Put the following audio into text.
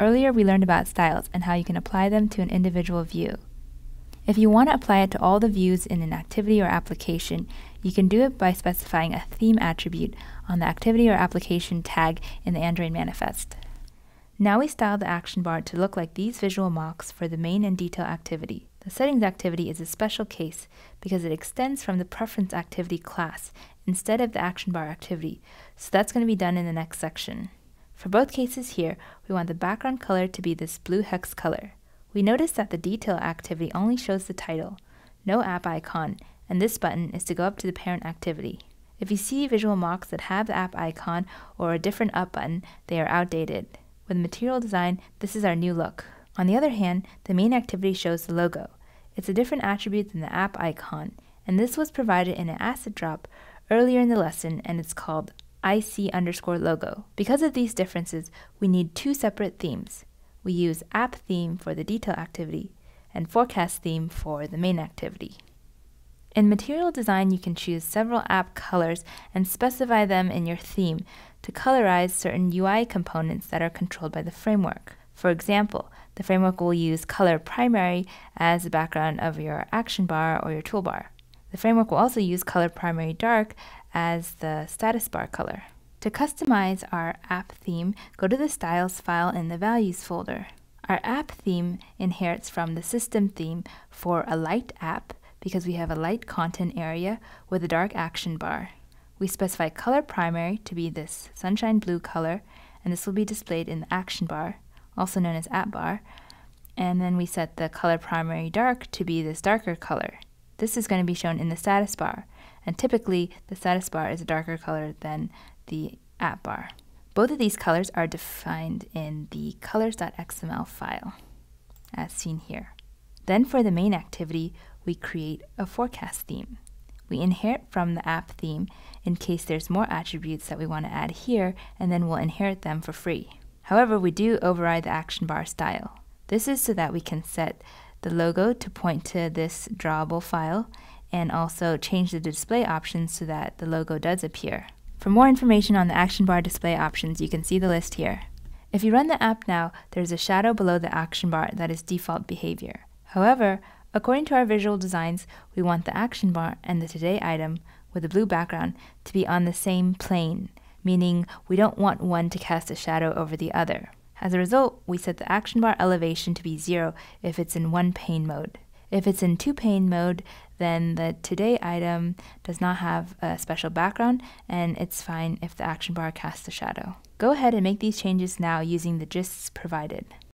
Earlier we learned about styles and how you can apply them to an individual view. If you want to apply it to all the views in an activity or application, you can do it by specifying a theme attribute on the activity or application tag in the Android manifest. Now we style the action bar to look like these visual mocks for the main and detail activity. The settings activity is a special case because it extends from the preference activity class instead of the action bar activity, so that's going to be done in the next section. For both cases here, we want the background color to be this blue hex color. We notice that the detail activity only shows the title, no app icon, and this button is to go up to the parent activity. If you see visual mocks that have the app icon or a different up button, they are outdated. With Material Design, this is our new look. On the other hand, the main activity shows the logo. It's a different attribute than the app icon, and this was provided in an asset drop earlier in the lesson, and it's called IC_logo. Because of these differences, we need two separate themes. We use app theme for the detail activity and forecast theme for the main activity. In Material Design, you can choose several app colors and specify them in your theme to colorize certain UI components that are controlled by the framework. For example, the framework will use color primary as the background of your action bar or your toolbar. The framework will also use color primary dark as the status bar color. To customize our app theme, go to the Styles file in the Values folder. Our app theme inherits from the system theme for a light app because we have a light content area with a dark action bar. We specify color primary to be this sunshine blue color, and this will be displayed in the action bar, also known as app bar, and then we set the color primary dark to be this darker color. This is going to be shown in the status bar, and typically the status bar is a darker color than the app bar. Both of these colors are defined in the colors.xml file, as seen here. Then for the main activity, we create a forecast theme. We inherit from the app theme in case there's more attributes that we want to add here, and then we'll inherit them for free. However, we do override the action bar style. This is so that we can set the logo to point to this drawable file and also change the display options so that the logo does appear. For more information on the action bar display options, you can see the list here. If you run the app now, there's a shadow below the action bar that is default behavior. However, according to our visual designs, we want the action bar and the today item with the blue background to be on the same plane, meaning we don't want one to cast a shadow over the other. As a result, we set the action bar elevation to be 0 if it's in one pane mode. If it's in two pane mode, then the today item does not have a special background, and it's fine if the action bar casts a shadow. Go ahead and make these changes now using the gists provided.